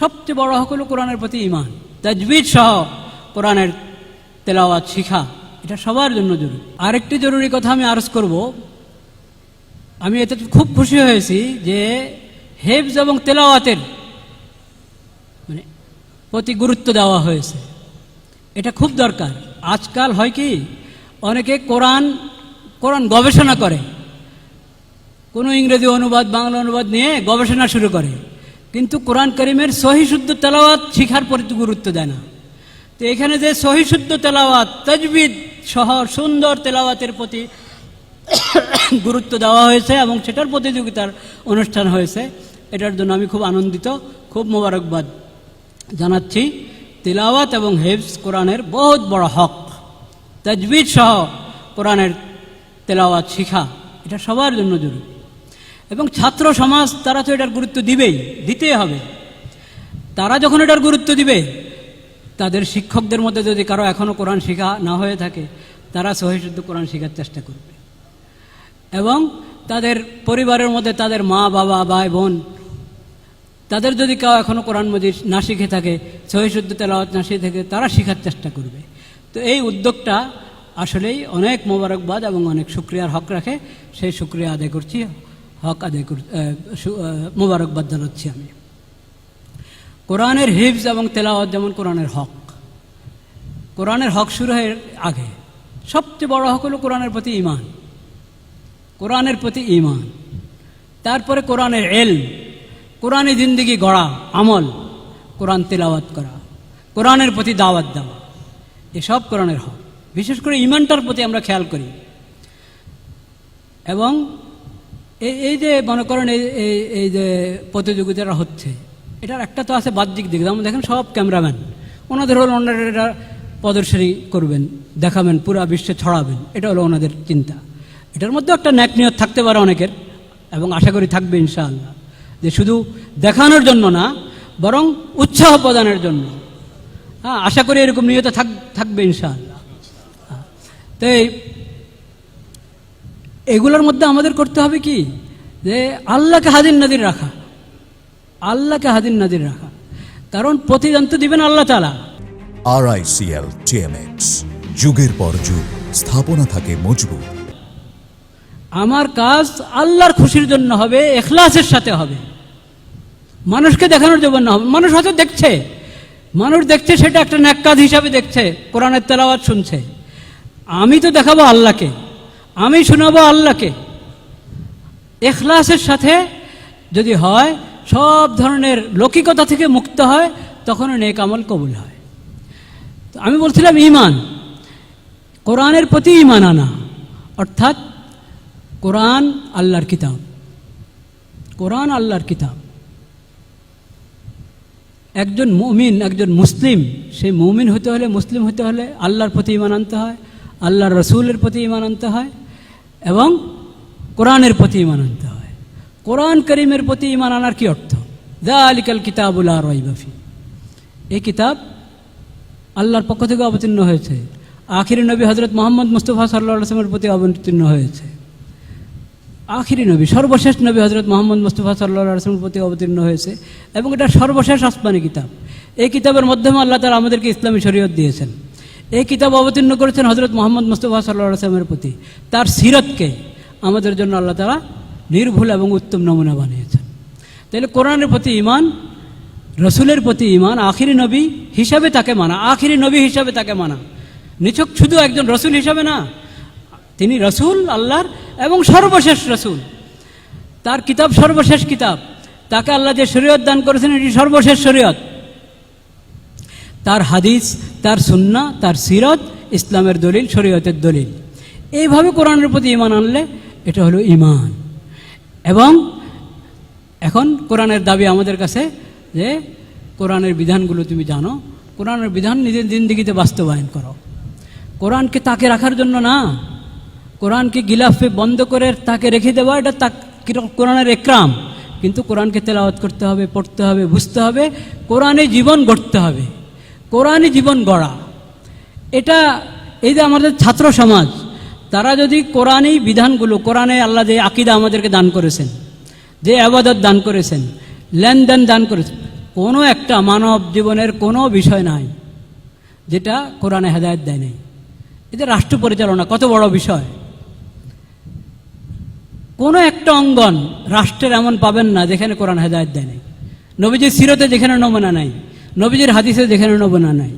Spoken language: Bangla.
সবচেয়ে বড় হক হলো কোরআনের প্রতি ঈমান। তাজবিদ সহ কোরআনের তেলাওয়াত শিখা এটা সবার জন্য জরুরি। আরেকটি জরুরি কথা আমি আরজ করব, আমি এতে খুব খুশি হয়েছি যে হেফজ এবং তেলাওয়াতের প্রতি গুরুত্ব দেওয়া হয়েছে। এটা খুব দরকার। আজকাল হয় কি, অনেকে কোরআন গবেষণা করে, কোনো ইংরেজি অনুবাদ বাংলা অনুবাদ নিয়ে গবেষণা শুরু করে, কিন্তু কোরআন করিমের সহি শুদ্ধ তেলাওয়াত শিখার প্রতি গুরুত্ব দেয় না। তো এখানে যে সহি শুদ্ধ তেলাওয়াত তাজবিদ সহ সুন্দর তেলাওয়াতের প্রতি গুরুত্ব দেওয়া হয়েছে এবং সেটার প্রতিযোগিতার অনুষ্ঠান হয়েছে, এটার জন্য আমি খুব আনন্দিত, খুব মোবারকবাদ জানাচ্ছি। তেলাওয়াত এবং হেফজ কোরআনের বহুত বড় হক। তাজবিদ সহ কোরআনের তেলাওয়াত শিখা এটা সবার জন্য জরুরি। এবং ছাত্র সমাজ তারা তো এটার গুরুত্ব দিতেই হবে। তারা যখন এটার গুরুত্ব দিবে, তাদের শিক্ষকদের মধ্যে যদি কারো এখনও কোরআন শিখা না হয়ে থাকে, তারা সহিশুদ্ধ কোরআন শেখার চেষ্টা করবে। এবং তাদের পরিবারের মধ্যে তাদের মা বাবা ভাই বোন, তাদের যদি কেউ এখনও কোরআন মজিদ না শিখে থাকে, সহিশুদ্ধ তেলাওয়াত না শিখে থাকে, তারা শেখার চেষ্টা করবে। তো এই উদ্যোগটা আসলেই অনেক মোবারকবাদ এবং অনেক শুকরিয়ার হক রাখে। সেই শুকরিয়া আদায় করছি, হক আদায় মোবারকবাদ জানাচ্ছি আমি। কোরআনের হিফজ এবং তেলাওয়াত যেমন কোরআনের হক, কোরআনের হক শুরু হয়ে আগে সবচেয়ে বড় হক হলো কোরআনের প্রতি ঈমান। কোরআনের প্রতি ঈমান, তারপরে কোরআনের ইলম, কোরআনে জিন্দেগি গড়া, আমল, কোরআন তেলাওয়াত করা, কোরআনের প্রতি দাওয়াত দেওয়া, এসব কোরআনের হক। বিশেষ করে ঈমানটার প্রতি আমরা খেয়াল করি। এবং এই যে মনে করেন এই যে প্রতিযোগিতাটা হচ্ছে, এটার একটা তো আছে বাহ্যিক দিক। যেমন দেখেন সব ক্যামেরাম্যান, ওনাদের হলো ওনারা এটা প্রদর্শনী করবেন, দেখাবেন, পুরা বিশ্বে ছড়াবেন, এটা হলো ওনাদের চিন্তা। এটার মধ্যে একটা ন্যাক নিয়ত থাকতে পারে অনেকের, এবং আশা করি থাকবে ইনশাআল্লাহ, যে শুধু দেখানোর জন্য না, বরং উৎসাহ প্রদানের জন্য। হ্যাঁ, আশা করি এরকম নিয়ত থাকবে ইনশাআল্লাহ। তো এগুলোর মধ্যে আমাদের করতে হবে কি, যে আল্লাহকে হাজির নাজির রাখা, আল্লাহকে হাজির নাজির রাখা। কারণ প্রতিদান তো দিবেন আল্লাহ তাআলা। RICL TMX, যুগের পর যুগ স্থাপনা থাকে মজবুত। আমার কাজ আল্লাহর খুশির জন্য হবে, ইখলাসের সাথে হবে, মানুষকে দেখানোর জন্য না হবে। মানুষ হয়তো দেখছে, সেটা একটা নেক কাজ হিসাবে দেখছে, কোরআনের তেলাওয়াত শুনছে। আমি তো দেখাবো আল্লাহকে, আমি শোনাবো আল্লাহকে। ইখলাসের সাথে যদি হয়, সব ধরনের লৌকিকতা থেকে মুক্ত হয়, তখন নেক আমল কবুল হয়। তো আমি বলছিলাম ঈমান, কোরআনের প্রতি ঈমান আনা, অর্থাৎ কোরআন আল্লাহর কিতাব, কোরআন আল্লাহর কিতাব। একজন মুমিন, একজন মুসলিম, সেই মুমিন হতে হলে, মুসলিম হতে হলে আল্লাহর প্রতি ঈমান আনতে হয়, আল্লাহর রসুলের প্রতি ঈমান আনতে হয়, এবং কোরআনের প্রতি ঈমান আনতে হয়। কোরআন করিমের প্রতি ঈমান আনার কি অর্থ? যালিকাল কিতাবু লা রাইবা ফীহ, এই কিতাব আল্লাহর পক্ষ থেকে অবতীর্ণ হয়েছে, আখিরি নবী হযরত মুহাম্মদ মুস্তাফা সাল্লাল্লাহু আলাইহি ওয়াসাল্লামের প্রতি অবতীর্ণ হয়েছে। আখিরি নবী, সর্বশেষ নবী হযরত মুহাম্মদ মুস্তাফা সাল্লাল্লাহু আলাইহি ওয়াসাল্লামের প্রতি অবতীর্ণ হয়েছে, এবং এটা সর্বশেষ আসমানি কিতাব। এই কিতাবের মাধ্যমে আল্লাহ তাআলা আমাদেরকে ইসলামী শরীয়ত দিয়েছেন। এই কিতাব অবতীর্ণ করেছেন হযরত মুহাম্মদ মুস্তাফা সাল্লাল্লাহু আলাইহি ওয়াসাল্লামের প্রতি। তার সিরতকে আমাদের জন্য আল্লাহ তাআলা নির্ভুল এবং উত্তম নমুনা বানিয়েছেন। তাহলে কোরআনের প্রতি ঈমান, রসুলের প্রতি ঈমান, আখিরি নবী হিসাবে তাকে মানা, আখিরি নবী হিসাবে তাকে মানা, নিছক শুধু একজন রসুল হিসাবে না, তিনি রসুল আল্লাহর এবং সর্বশেষ রসুল। তার কিতাব সর্বশেষ কিতাব, তাকে আল্লাহ যে শরীয়ত দান করেছেন এটি সর্বশেষ শরীয়ত। তার হাদিস, তার সুন্নাহ, তার সিরত ইসলামের দলিল, শরীয়তের দলিল। এইভাবে কোরআনের প্রতি ঈমান আনলে এটা হলো ঈমান। এবং এখন কোরআনের দাবি আমাদের কাছে যে কোরআনের বিধানগুলো তুমি জানো, কোরআনের বিধান নিজের জিন্দেগিতে বাস্তবায়ন করো। কোরআনকে তাকে রাখার জন্য না, কোরআনকে গিলাফে বন্ধ করে তাকে রেখে দেওয়া, এটা কোরআনের একরাম। কিন্তু কোরআনকে তেলাওয়াত করতে হবে, পড়তে হবে, বুঝতে হবে, কোরআনে জীবন গড়তে হবে, কোরআনে জীবন গড়া। এটা এই যে আমাদের ছাত্র সমাজ, তারা যদি কোরআনী বিধানগুলো, কোরআনে আল্লাহ যে আকীদা আমাদেরকে দান করেছেন, যে ইবাদত দান করেছেন, লেনদেন দান করেছেন, কোনো একটা মানব জীবনের কোনো বিষয় নাই যেটা কোরআনে হেদায়েত দেয় নাই। এটা রাষ্ট্র পরিচালনা কত বড় বিষয়। কোনো একটা অঙ্গন রাষ্ট্রের এমন পাবেন না যেখানে কোরআন হেদায়েত দেয় নাই। নবীজির সিরতে যেখানে নমুনা নাই, নবীজির হাদিসে যেখানে নমুনা নাই,